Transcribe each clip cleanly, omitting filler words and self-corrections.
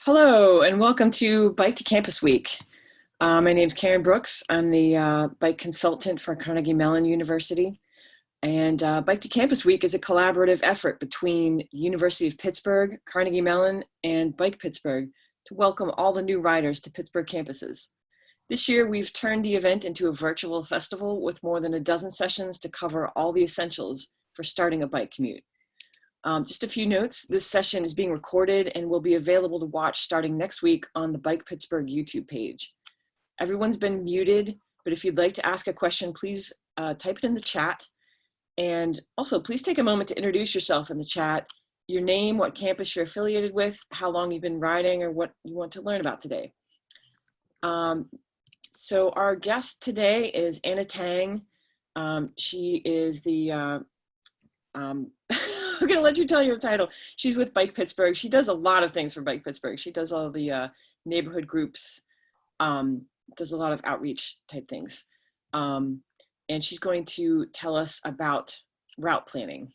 Hello, and welcome to Bike to Campus Week. My name is Karen Brooks. I'm the bike consultant for Carnegie Mellon University. And Bike to Campus Week is a collaborative effort between the University of Pittsburgh, Carnegie Mellon, and Bike Pittsburgh to welcome all the new riders to Pittsburgh campuses. This year, we've turned the event into a virtual festival with more than a dozen sessions to cover all the essentials for starting a bike commute. Just a few notes, this session is being recorded and will be available to watch starting next week on the Bike Pittsburgh YouTube page. Everyone's been muted, but if you'd like to ask a question, please type it in the chat. And also, please take a moment to introduce yourself in the chat, your name, what campus you're affiliated with, how long you've been riding, or what you want to learn about today. So our guest today is Anna Tang. She is the I'm going to let you tell your title. She's with Bike Pittsburgh. She does a lot of things for Bike Pittsburgh. She does all the neighborhood groups, does a lot of outreach type things. And she's going to tell us about route planning.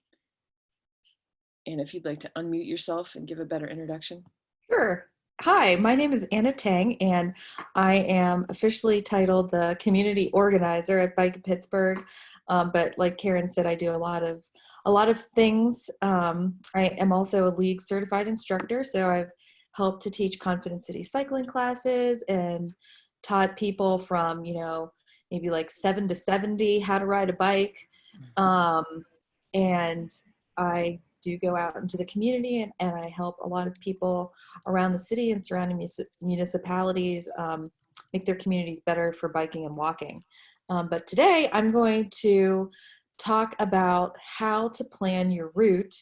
And if you'd like to unmute yourself and give a better introduction. Sure. Hi, my name is Anna Tang, and I am officially titled the community organizer at Bike Pittsburgh. But like Karen said, I do a lot of things. I am also a league certified instructor, so I've helped to teach Confidence City cycling classes and taught people from, maybe like 7 to 70 how to ride a bike. And I do go out into the community and I help a lot of people around the city and surrounding municipalities make their communities better for biking and walking. But today I'm going to talk about how to plan your route,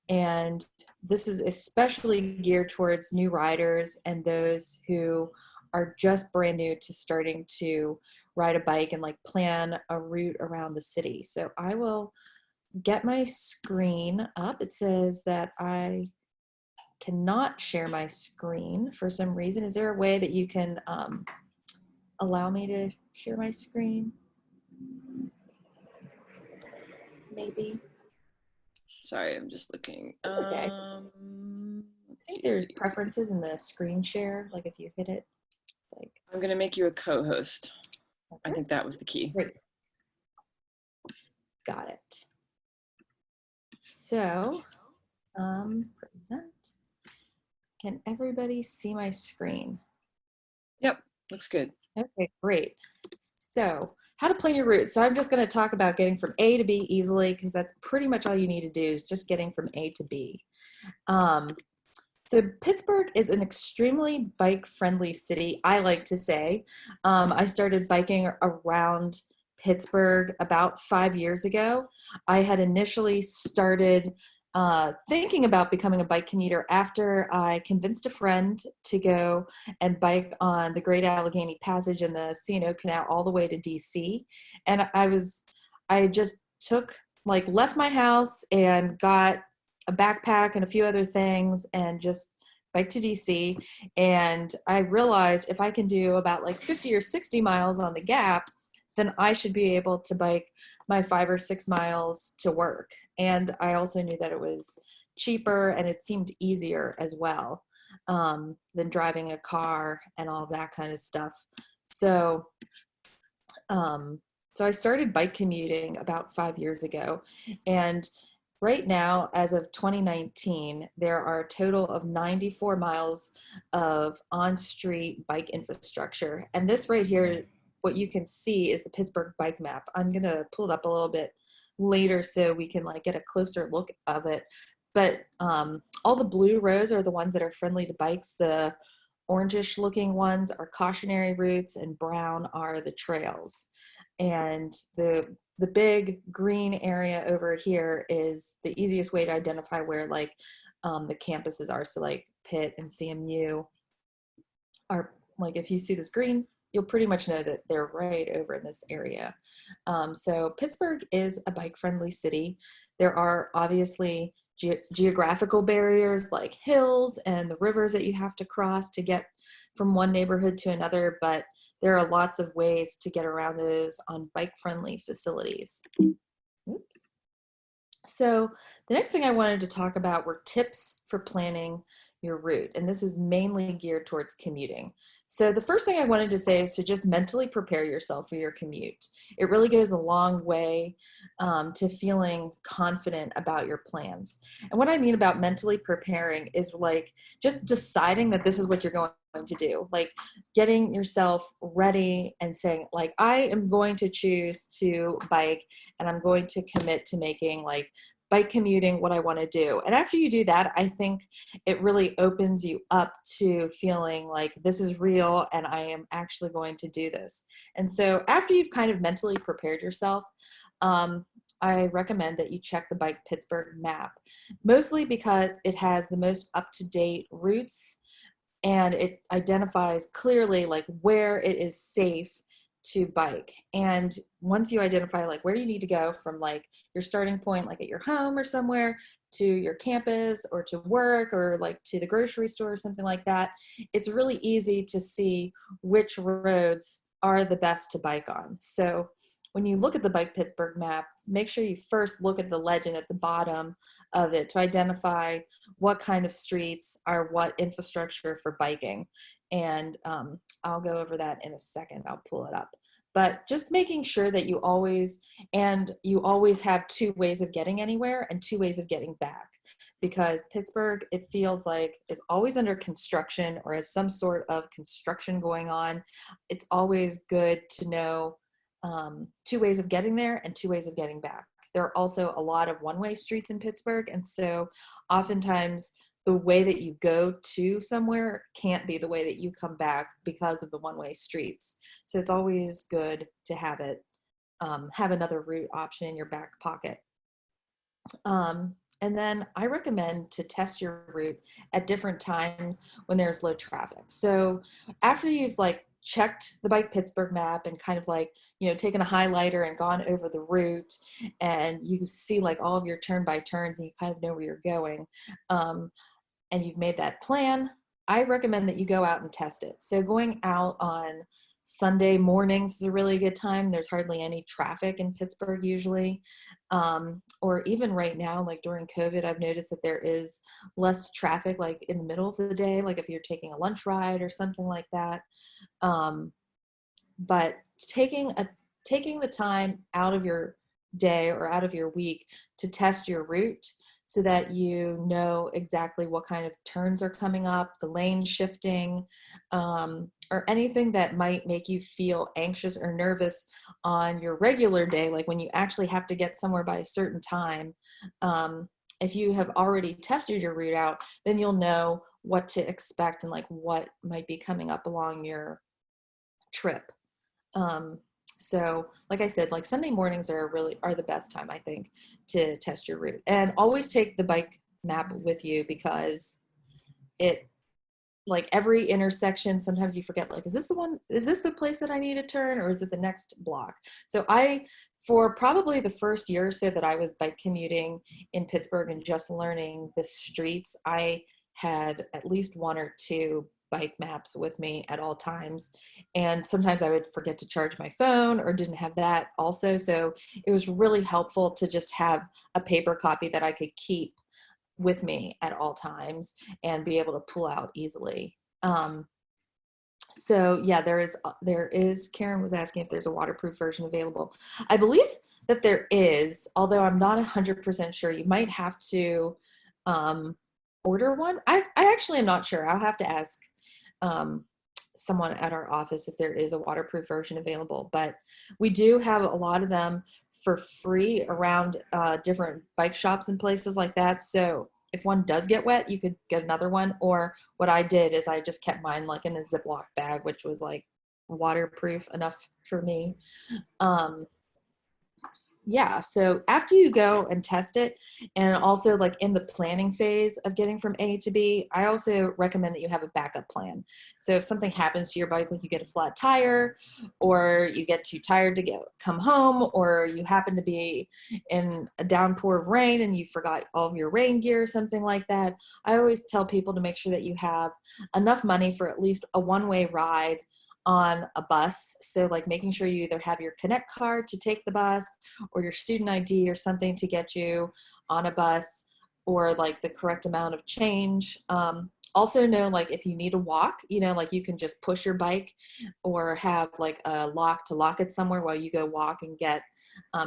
and this is especially geared towards new riders and those who are just brand new to starting to ride a bike and like plan a route around the city. So I will get my screen up. It says that I cannot share my screen for some reason. Is there a way that you can allow me to share my screen? Maybe. Sorry, I'm just looking. Okay. I think there's preferences in the screen share, like if you hit it. Like I'm going to make you a co-host. Okay. I think that was the key. Great. Got it. So, present. Can everybody see my screen? Yep, looks good. Okay, great. So, how to plan your route. So I'm just going to talk about getting from A to B easily, because that's pretty much all you need to do is just getting from A to B. So Pittsburgh is an extremely bike-friendly city, I like to say. I started biking around Pittsburgh about 5 years ago. I had initially started thinking about becoming a bike commuter after I convinced a friend to go and bike on the Great Allegheny Passage and the C&O Canal all the way to DC. And I just left my house and got a backpack and a few other things and just biked to DC. And I realized if I can do about like 50 or 60 miles on the Gap, then I should be able to bike my 5 or 6 miles to work. And I also knew that it was cheaper and it seemed easier as well than driving a car and all that kind of stuff. So, so I started bike commuting about 5 years ago. And right now, as of 2019, there are a total of 94 miles of on-street bike infrastructure. And this right here, what you can see is the Pittsburgh Bike Map. I'm going to pull it up a little bit later so we can like get a closer look of it. But all the blue rows are the ones that are friendly to bikes. The orangish looking ones are cautionary routes, and brown are the trails. And the big green area over here is the easiest way to identify where like the campuses are. So like Pitt and CMU are like, if you see this green, you'll pretty much know that they're right over in this area. So Pittsburgh is a bike-friendly city. There are obviously geographical barriers like hills and the rivers that you have to cross to get from one neighborhood to another, but there are lots of ways to get around those on bike-friendly facilities. Oops. So the next thing I wanted to talk about were tips for planning your route. And this is mainly geared towards commuting. So the first thing I wanted to say is to just mentally prepare yourself for your commute. It really goes a long way to feeling confident about your plans. And what I mean about mentally preparing is like just deciding that this is what you're going to do, like getting yourself ready and saying like, I am going to choose to bike and I'm going to commit to making like bike commuting what I want to do. And after you do that, I think it really opens you up to feeling like this is real and I am actually going to do this. And so after you've kind of mentally prepared yourself, I recommend that you check the Bike Pittsburgh map, mostly because it has the most up-to-date routes and it identifies clearly like where it is safe to bike. And once you identify like where you need to go from like your starting point, like at your home or somewhere, to your campus or to work or like to the grocery store or something like that, it's really easy to see which roads are the best to bike on. So when you look at the Bike Pittsburgh map, make sure you first look at the legend at the bottom of it to identify what kind of streets are what infrastructure for biking. And I'll go over that in a second. I'll pull it up. But just making sure that you always have two ways of getting anywhere and two ways of getting back. Because Pittsburgh, it feels like, is always under construction or has some sort of construction going on. It's always good to know two ways of getting there and two ways of getting back. There are also a lot of one-way streets in Pittsburgh, and so oftentimes the way that you go to somewhere can't be the way that you come back because of the one-way streets. So it's always good to have it, have another route option in your back pocket. And then I recommend to test your route at different times when there's low traffic. So after you've like checked the Bike Pittsburgh map and kind of like, taken a highlighter and gone over the route and you see like all of your turn by turns and you kind of know where you're going, and you've made that plan, I recommend that you go out and test it. So going out on Sunday mornings is a really good time. There's hardly any traffic in Pittsburgh usually. Or even right now, like during COVID, I've noticed that there is less traffic like in the middle of the day, like if you're taking a lunch ride or something like that. But taking the time out of your day or out of your week to test your route so that you know exactly what kind of turns are coming up, the lane shifting, or anything that might make you feel anxious or nervous on your regular day, like when you actually have to get somewhere by a certain time. If you have already tested your route out, then you'll know what to expect and like what might be coming up along your trip. So like I said, like Sunday mornings are the best time, I think, to test your route. And always take the bike map with you because it, like every intersection, sometimes you forget, like, is this the place that I need to turn or is it the next block? So for probably the first year or so that I was bike commuting in Pittsburgh and just learning the streets, I had at least one or two bike maps with me at all times. And sometimes I would forget to charge my phone or didn't have that also. So it was really helpful to just have a paper copy that I could keep with me at all times and be able to pull out easily. So yeah, there is, Karen was asking if there's a waterproof version available. I believe that there is, although I'm not 100% sure. You might have to order one. I actually am not sure. I'll have to ask someone at our office if there is a waterproof version available, but we do have a lot of them for free around different bike shops and places like that. So if one does get wet, you could get another one. Or what I did is I just kept mine like in a Ziploc bag, which was like waterproof enough for me. Yeah, so after you go and test it, and also like in the planning phase of getting from A to B, I also recommend that you have a backup plan. So if something happens to your bike, like you get a flat tire, or you get too tired to come home, or you happen to be in a downpour of rain and you forgot all of your rain gear or something like that, I always tell people to make sure that you have enough money for at least a one-way ride on a bus. So like making sure you either have your Connect card to take the bus or your student ID or something to get you on a bus, or like the correct amount of change. Also know, like, if you need to walk, like you can just push your bike or have like a lock to lock it somewhere while you go walk and get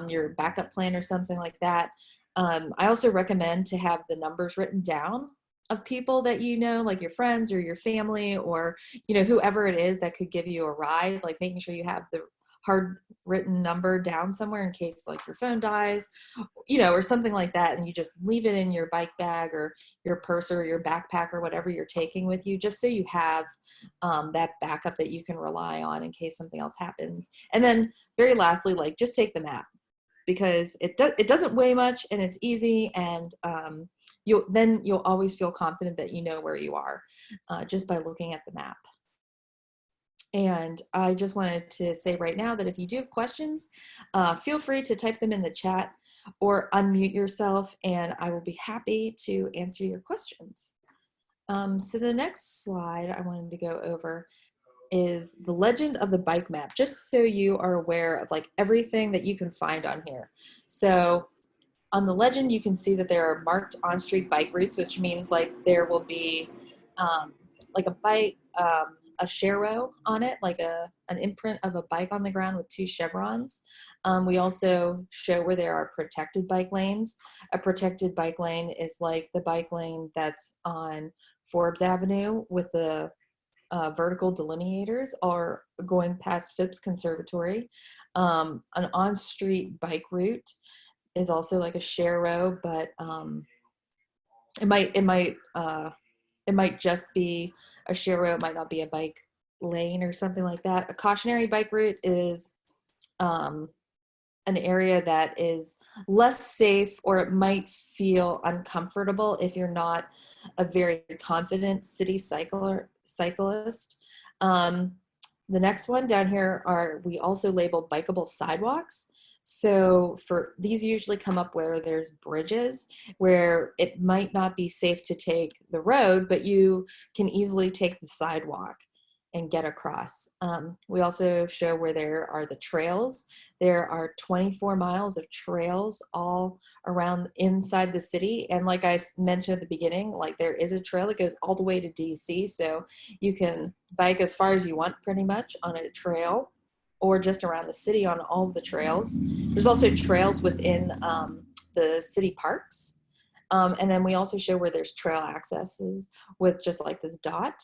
your backup plan or something like that. I also recommend to have the numbers written down of people that like your friends or your family or, whoever it is that could give you a ride, like making sure you have the hard written number down somewhere in case like your phone dies, or something like that. And you just leave it in your bike bag or your purse or your backpack or whatever you're taking with you, just so you have that backup that you can rely on in case something else happens. And then very lastly, like, just take the map, because it doesn't weigh much and it's easy, and you'll always feel confident that you know where you are just by looking at the map. And I just wanted to say right now that if you do have questions, feel free to type them in the chat or unmute yourself, and I will be happy to answer your questions. So the next slide I wanted to go over is the legend of the bike map, just so you are aware of like everything that you can find on here. So on the legend, you can see that there are marked on-street bike routes, which means like there will be like a bike, a sharrow on it, like an imprint of a bike on the ground with 2 chevrons. We also show where there are protected bike lanes. A protected bike lane is like the bike lane that's on Forbes Avenue with the vertical delineators, are going past Phipps Conservatory. An on-street bike route is also like a sharrow, but it might just be a sharrow. It might not be a bike lane or something like that. A cautionary bike route is an area that is less safe, or it might feel uncomfortable if you're not a very confident city cyclist. The next one down here we also label bikeable sidewalks. So for these usually come up where there's bridges, where it might not be safe to take the road, but you can easily take the sidewalk and get across. We also show where there are the trails. There are 24 miles of trails all around inside the city. And like I mentioned at the beginning, like there is a trail that goes all the way to DC. So you can bike as far as you want pretty much on a trail, or just around the city on all of the trails. There's also trails within the city parks. And then we also show where there's trail accesses with just like this dot.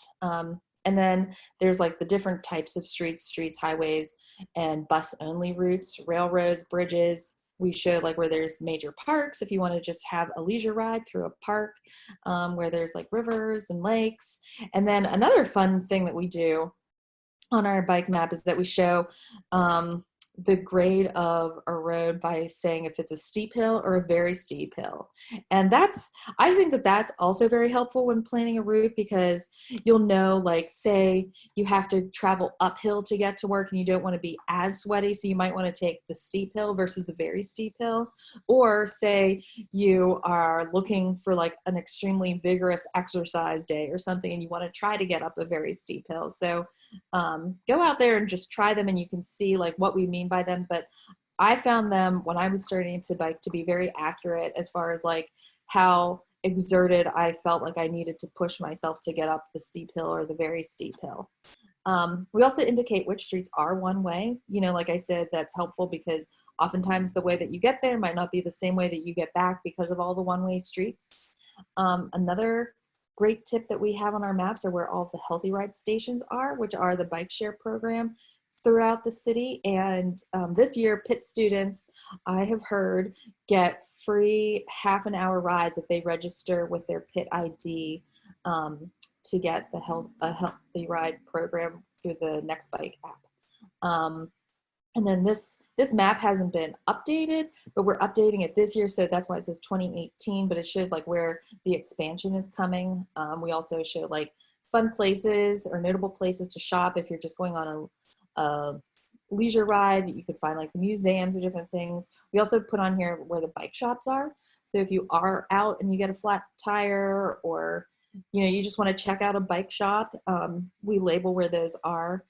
And then there's like the different types of streets, highways, and bus-only routes, railroads, bridges. We show like where there's major parks if you want to just have a leisure ride through a park, where there's like rivers and lakes. And then another fun thing that we do on our bike map is that we show the grade of a road by saying if it's a steep hill or a very steep hill. And I think that that's also very helpful when planning a route, because you'll know, like, say you have to travel uphill to get to work and you don't want to be as sweaty, so you might want to take the steep hill versus the very steep hill. Or say you are looking for like an extremely vigorous exercise day or something and you want to try to get up a very steep hill. So go out there and just try them, and you can see like what we mean by them. But I found them when I was starting to bike to be very accurate as far as like how exerted I felt like I needed to push myself to get up the steep hill or the very steep hill. We also indicate which streets are one way. Like I said, that's helpful because oftentimes the way that you get there might not be the same way that you get back because of all the one-way streets. Another great tip that we have on our maps are where all of the Healthy Ride stations are, which are the bike share program throughout the city. And this year, Pitt students, I have heard, get free half-an-hour rides if they register with their Pitt ID to get the Healthy Ride program through the Next Bike app. And then this map hasn't been updated, but we're updating it this year, so that's why it says 2018, but it shows like where the expansion is coming. We also show like fun places or notable places to shop if you're just going on a leisure ride. You could find like the museums or different things. We also put on here where the bike shops are. So if you are out and you get a flat tire, or you just want to check out a bike shop, we label where those are.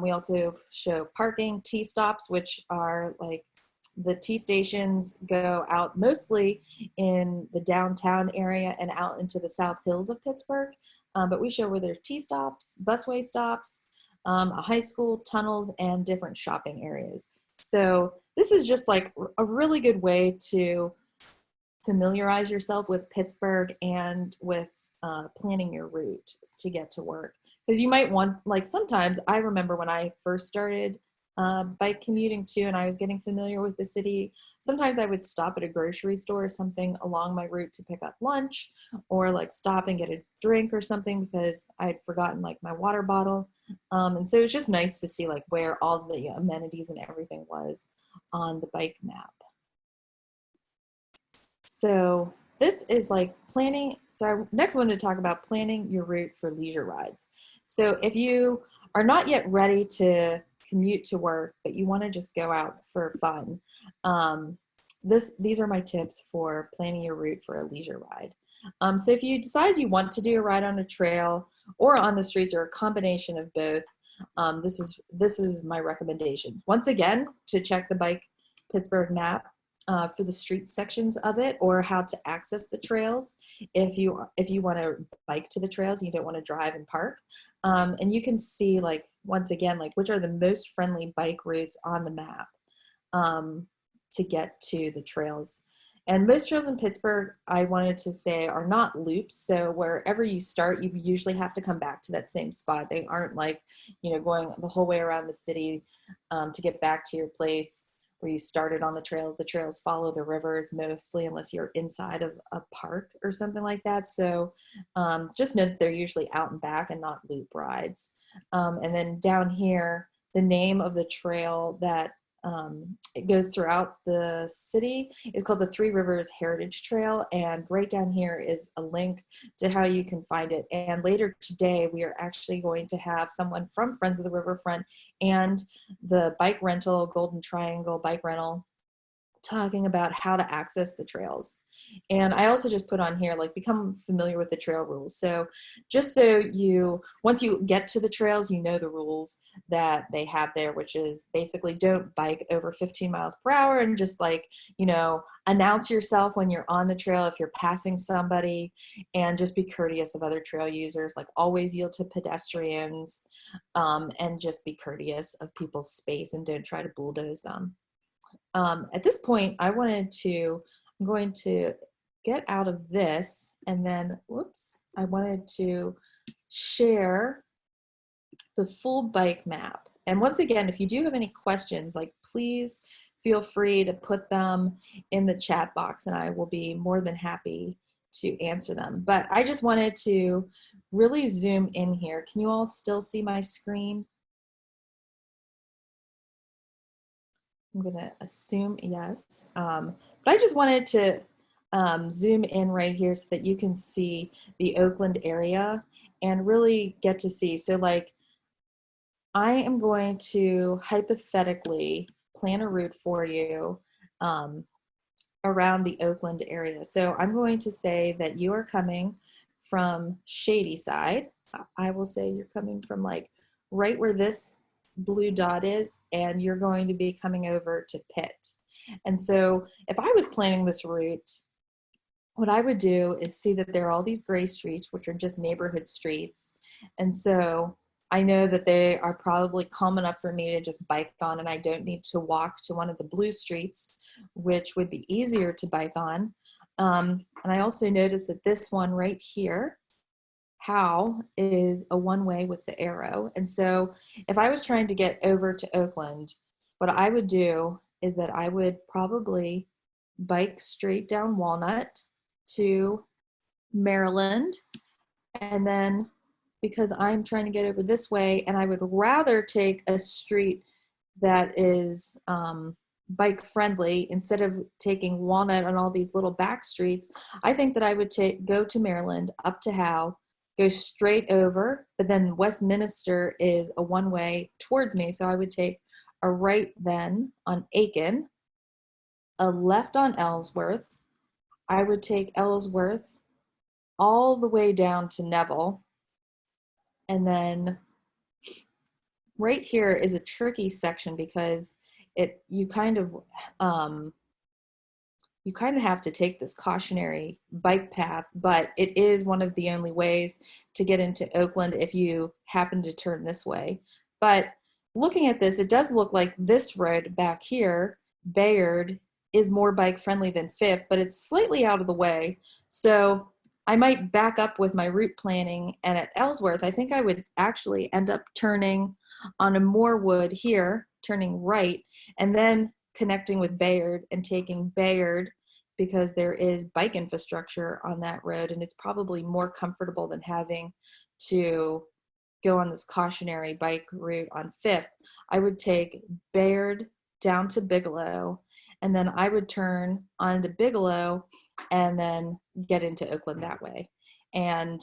We also show parking, T stops, which are like the T stations go out mostly in the downtown area and out into the South Hills of Pittsburgh. but we show where there's T-stops, busway stops, a high school, tunnels, and different shopping areas. So this is just like a really good way to familiarize yourself with Pittsburgh and with planning your route to get to work. Because you might want, like sometimes I remember when I first started bike commuting too, and I was getting familiar with the city, sometimes I would stop at a grocery store or something along my route to pick up lunch, or like stop and get a drink or something because I had forgotten like my water bottle. And so it was just nice to see like where all the amenities and everything was on the bike map. So this is like planning. So I next wanted to talk about planning your route for leisure rides. So if you are not yet ready to commute to work, but you want to just go out for fun, these are my tips for planning your route for a leisure ride. So if you decide you want to do a ride on a trail or on the streets or a combination of both, this is my recommendations. Once again, to check the Bike Pittsburgh map for the street sections of it, or how to access the trails if you want to bike to the trails and you don't want to drive and park. And you can see, like, once again, like which are the most friendly bike routes on the map to get to the trails. And most trails in Pittsburgh, I wanted to say, are not loops. So wherever you start, you usually have to come back to that same spot. They aren't like, going the whole way around the city to get back to your place where you started on the trails. The trails follow the rivers mostly, unless you're inside of a park or something like that. So just know that they're usually out and back and not loop rides. And then down here, the name of the trail that it goes throughout the city is called the Three Rivers Heritage Trail, and right down here is a link to how you can find it. And later today we are actually going to have someone from Friends of the Riverfront and the bike rental, Golden Triangle bike rental, talking about how to access the trails. And I also just put on here, like, become familiar with the trail rules. So just so once you get to the trails, you know the rules that they have there, which is basically don't bike over 15 miles per hour, and just like, announce yourself when you're on the trail if you're passing somebody, and just be courteous of other trail users, like always yield to pedestrians, and just be courteous of people's space and don't try to bulldoze them. At this point, I'm going to get out of this, and then, I wanted to share the full bike map. And once again, if you do have any questions, like, please feel free to put them in the chat box and I will be more than happy to answer them. But I just wanted to really zoom in here. Can you all still see my screen? I'm gonna assume yes, but I just wanted to zoom in right here so that you can see the Oakland area and really get to see. So like, I am going to hypothetically plan a route for you around the Oakland area. So I'm going to say that you are coming from Shadyside. I will say you're coming from like right where this blue dot is, and you're going to be coming over to Pitt. And so if I was planning this route, what I would do is see that there are all these gray streets, which are just neighborhood streets. And so I know that they are probably calm enough for me to just bike on, and I don't need to walk to one of the blue streets, which would be easier to bike on. And I also noticed that this one right here, how, is a one-way with the arrow. And so if I was trying to get over to Oakland, what I would do is that I would probably bike straight down Walnut to Maryland, and then because I'm trying to get over this way and I would rather take a street that is bike friendly instead of taking Walnut on all these little back streets, I think that I would go to Maryland, up to Howe, go straight over, but then Westminster is a one-way towards me, so I would take a right then on Aiken, a left on Ellsworth. I would take Ellsworth all the way down to Neville, and then right here is a tricky section because you kind of you kind of have to take this cautionary bike path, but it is one of the only ways to get into Oakland if you happen to turn this way. But looking at this, it does look like this road back here, Bayard, is more bike friendly than Fifth, but it's slightly out of the way. So I might back up with my route planning, and at Ellsworth, I think I would actually end up turning on a Moorwood here, turning right, and then connecting with Bayard and taking Bayard because there is bike infrastructure on that road, and it's probably more comfortable than having to go on this cautionary bike route on Fifth. I would take Bayard down to Bigelow, and then I would turn onto Bigelow and then get into Oakland that way. And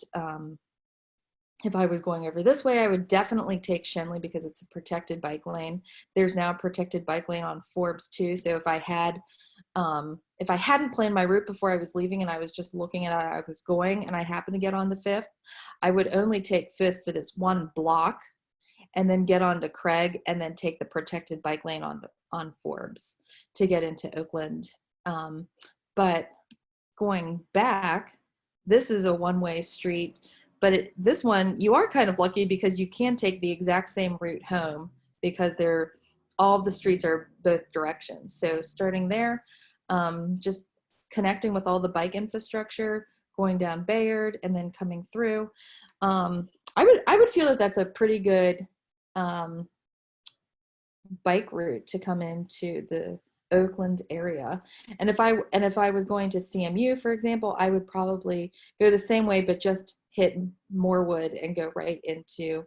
if I was going over this way, I would definitely take Shenley because it's a protected bike lane. There's now a protected bike lane on Forbes too. So if I hadn't planned my route before I was leaving and I was just looking at how I was going and I happened to get on the Fifth, I would only take Fifth for this one block and then get onto Craig and then take the protected bike lane on Forbes to get into Oakland. But going back, this is a one-way street, but this one, you are kind of lucky because you can take the exact same route home because all of the streets are both directions. So starting there, just connecting with all the bike infrastructure, going down Bayard and then coming through. I would feel that that's a pretty good bike route to come into the Oakland area. And if I was going to CMU, for example, I would probably go the same way, but just hit Moorwood and go right into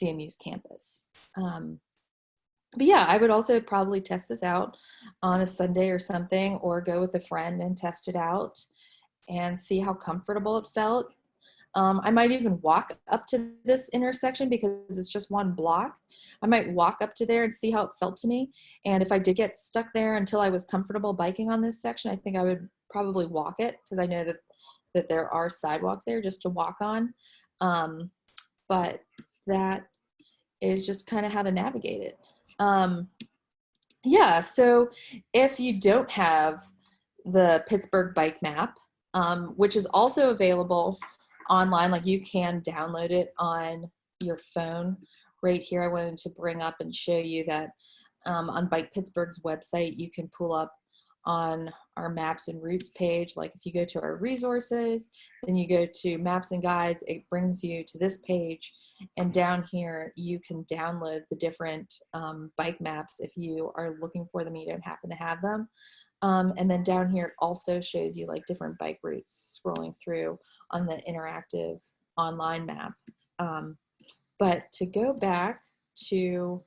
CMU's campus. But yeah, I would also probably test this out on a Sunday or something, or go with a friend and test it out and see how comfortable it felt. I might even walk up to this intersection because it's just one block. I might walk up to there and see how it felt to me. And if I did get stuck there until I was comfortable biking on this section, I think I would probably walk it because I know that there are sidewalks there just to walk on. But that is just kind of how to navigate it. Yeah, so if you don't have the Pittsburgh Bike Map, which is also available online, like you can download it on your phone. Right here, I wanted to bring up and show you that on Bike Pittsburgh's website, you can pull up on our maps and routes page. Like if you go to our resources, then you go to maps and guides, it brings you to this page. And down here, you can download the different bike maps if you are looking for them, you don't happen to have them. And then down here, it also shows you like different bike routes scrolling through on the interactive online map. But to go back to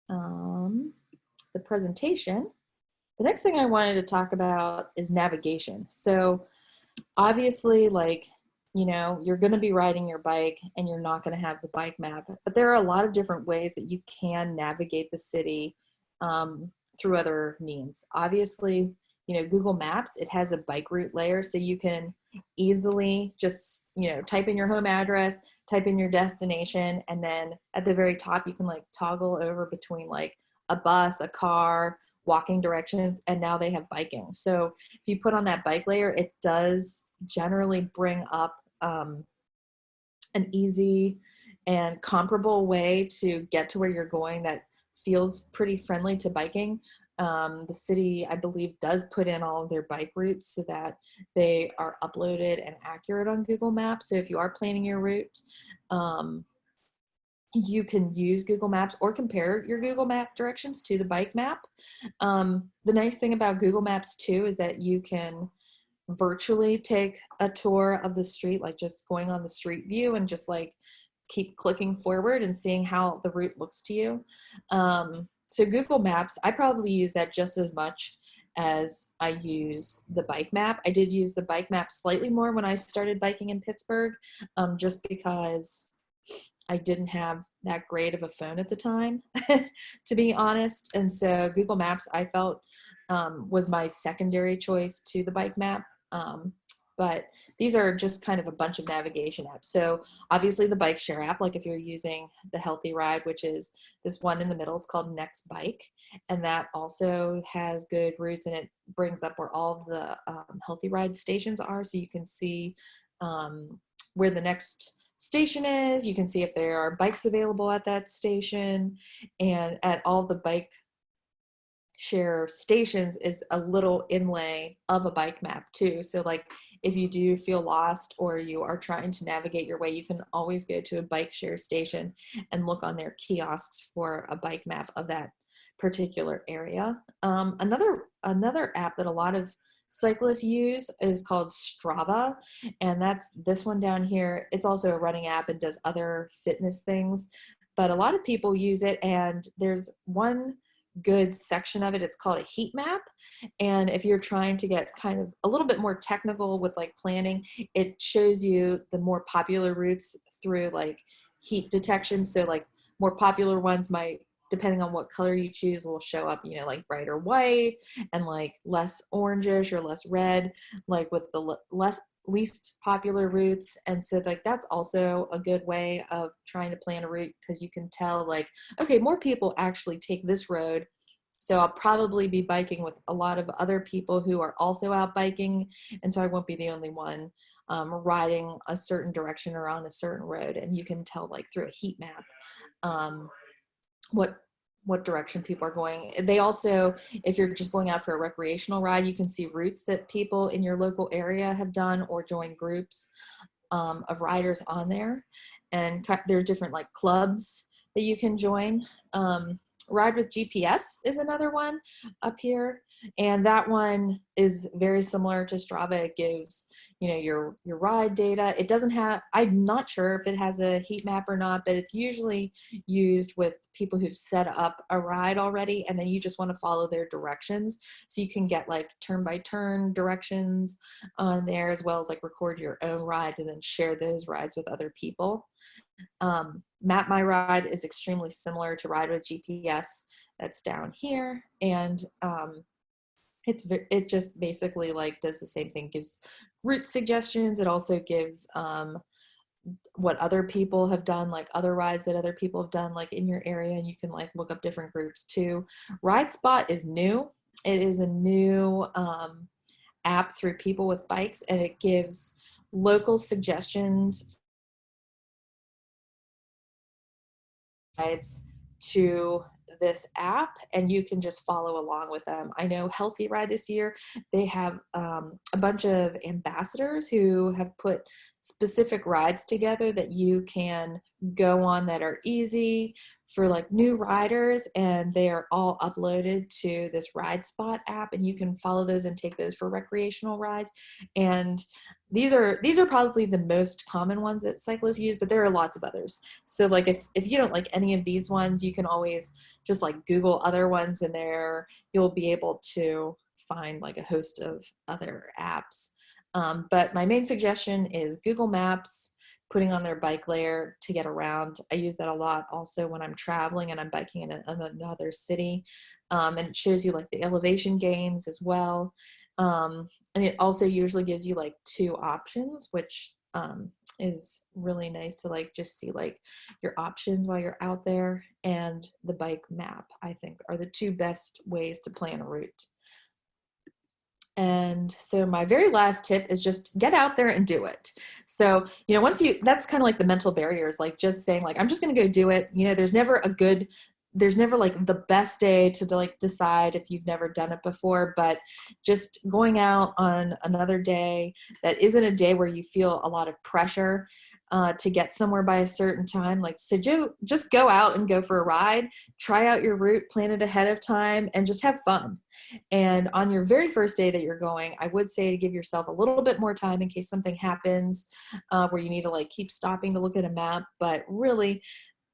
the presentation, the next thing I wanted to talk about is navigation. So obviously, like, you know, you're going to be riding your bike and you're not going to have the bike map, but there are a lot of different ways that you can navigate the city through other means. Obviously, you know, Google Maps, it has a bike route layer, so you can easily just, you know, type in your home address, type in your destination, and then at the very top, you can like toggle over between like a bus, a car, walking directions, and now they have biking. So if you put on that bike layer, it does generally bring up an easy and comparable way to get to where you're going that feels pretty friendly to biking. The city, I believe, does put in all of their bike routes so that they are uploaded and accurate on Google Maps. So if you are planning your route, you can use Google Maps or compare your Google Map directions to the bike map. The nice thing about Google Maps too is that you can virtually take a tour of the street, like just going on the street view and just like keep clicking forward and seeing how the route looks to you. So Google Maps, I probably use that just as much as I use the bike map. I did use the bike map slightly more when I started biking in Pittsburgh, just because I didn't have that great of a phone at the time, to be honest. And so Google Maps, I felt, was my secondary choice to the bike map. but these are just kind of a bunch of navigation apps. So obviously the bike share app, like if you're using the Healthy Ride, which is this one in the middle, it's called Next Bike. And that also has good routes, and it brings up where all of the Healthy Ride stations are. So you can see where the next station is. You can see if there are bikes available at that station, and at all the bike share stations is a little inlay of a bike map too. So like if you do feel lost or you are trying to navigate your way, you can always go to a bike share station and look on their kiosks for a bike map of that particular area. Another app that a lot of cyclists use is called Strava, and that's this one down here. It's also a running app and does other fitness things, but a lot of people use it, and there's one good section of it. It's called a heat map. And if you're trying to get kind of a little bit more technical with like planning, it shows you the more popular routes through like heat detection. So like more popular ones might, depending on what color you choose, will show up, you know, like brighter white and like less orangish or less red, like with the least popular routes. And so like that's also a good way of trying to plan a route, because you can tell like, okay, more people actually take this road, so I'll probably be biking with a lot of other people who are also out biking, and so I won't be the only one riding a certain direction or on a certain road. And you can tell like through a heat map what direction people are going. They also, if you're just going out for a recreational ride, you can see routes that people in your local area have done or join groups of riders on there. And there are different like clubs that you can join. Ride with GPS is another one up here, and that one is very similar to Strava. It gives, you know, your ride data. It doesn't have, I'm not sure if it has a heat map or not, but it's usually used with people who've set up a ride already, and then you just want to follow their directions. So you can get like turn by turn directions on there, as well as like record your own rides and then share those rides with other people. Map My Ride is extremely similar to Ride with GPS. That's down here, and it just basically like does the same thing, gives route suggestions. It also gives what other people have done, like other rides that other people have done like in your area, and you can like look up different groups too. Ride Spot is new. It is a new app through People with Bikes, and it gives local suggestions guides to this app, and you can just follow along with them. I know Healthy Ride this year, they have a bunch of ambassadors who have put specific rides together that you can go on that are easy for like new riders, and they are all uploaded to this Ride Spot app, and you can follow those and take those for recreational rides. And these are probably the most common ones that cyclists use, but there are lots of others. So like if you don't like any of these ones, you can always just like Google other ones, and there you'll be able to find like a host of other apps. But my main suggestion is Google Maps, putting on their bike layer to get around. I use that a lot also when I'm traveling and I'm biking in another city. And it shows you like the elevation gains as well. And it also usually gives you like 2 options, which is really nice to like just see like your options while you're out there. And the bike map, I think, are the 2 best ways to plan a route. And so my very last tip is just get out there and do it. So, you know, that's kind of like the mental barriers, like just saying like, I'm just going to go do it. You know, there's never like the best day to like decide if you've never done it before, but just going out on another day that isn't a day where you feel a lot of pressure to get somewhere by a certain time. Like, so just go out and go for a ride, try out your route, plan it ahead of time, and just have fun. And on your very first day that you're going, I would say to give yourself a little bit more time in case something happens where you need to like keep stopping to look at a map. But really,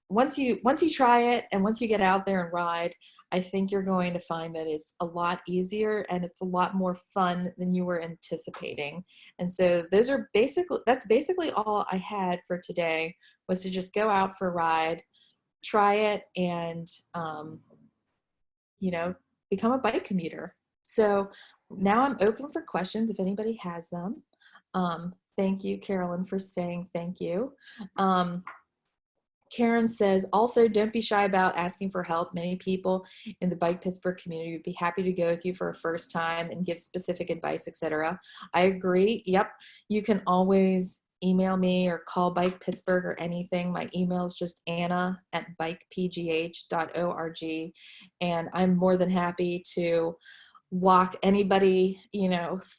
once you try it and once you get out there and ride, I think you're going to find that it's a lot easier and it's a lot more fun than you were anticipating. And so that's basically all I had for today, was to just go out for a ride, try it, and you know, become a bike commuter. So now I'm open for questions if anybody has them. Thank you, Carolyn, for saying thank you. Karen says, also don't be shy about asking for help. Many people in the Bike Pittsburgh community would be happy to go with you for a first time and give specific advice, etc. I agree. Yep. You can always email me or call Bike Pittsburgh or anything. My email is just anna@bikepgh.org. And I'm more than happy to walk anybody,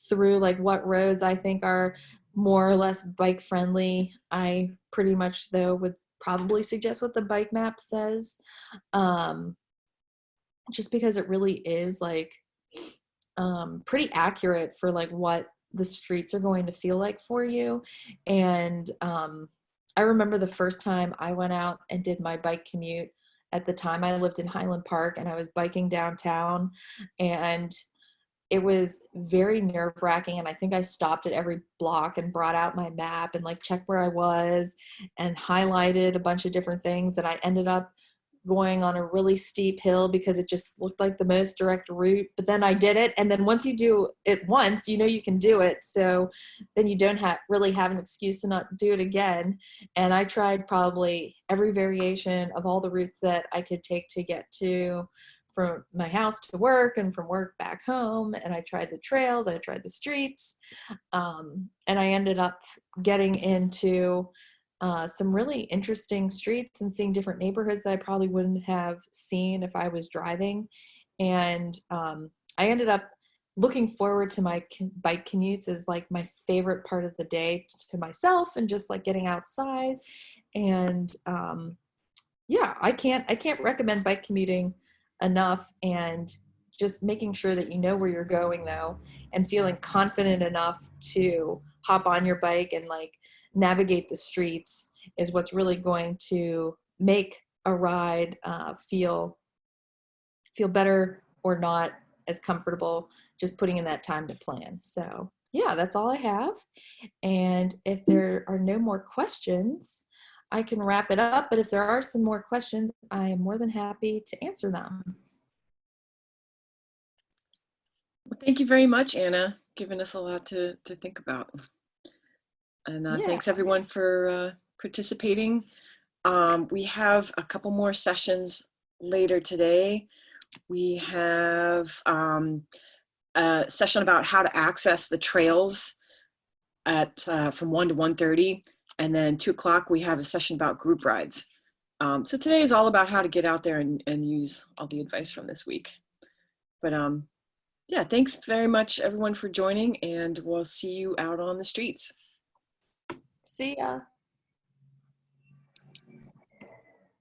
through like what roads I think are more or less bike friendly. I pretty much though would probably suggest what the bike map says, just because it really is like pretty accurate for like what the streets are going to feel like for you. And I remember the first time I went out and did my bike commute. At the time I lived in Highland Park and I was biking downtown, and it was very nerve-wracking. And I think I stopped at every block and brought out my map and like checked where I was and highlighted a bunch of different things. And I ended up going on a really steep hill because it just looked like the most direct route. But then I did it. And then once you do it once, you can do it. So then you don't really have an excuse to not do it again. And I tried probably every variation of all the routes that I could take to get to from my house to work and from work back home. And I tried the trails, I tried the streets. And I ended up getting into some really interesting streets and seeing different neighborhoods that I probably wouldn't have seen if I was driving. And I ended up looking forward to my bike commutes as like my favorite part of the day to myself, and just like getting outside. And yeah, I can't recommend bike commuting enough. And just making sure that you know where you're going though, and feeling confident enough to hop on your bike and like navigate the streets is what's really going to make a ride feel better, or not as comfortable, just putting in that time to plan. So yeah, that's all I have. And if there are no more questions, I can wrap it up. But if there are some more questions, I am more than happy to answer them. Well, thank you very much, Anna, giving us a lot to think about. And Yeah. thanks everyone for participating. We have a couple more sessions later today. We have a session about how to access the trails at from 1 to 1:30, and then 2 o'clock we have a session about group rides. So today is all about how to get out there and use all the advice from this week. But yeah, thanks very much everyone for joining, and we'll see you out on the streets. See ya.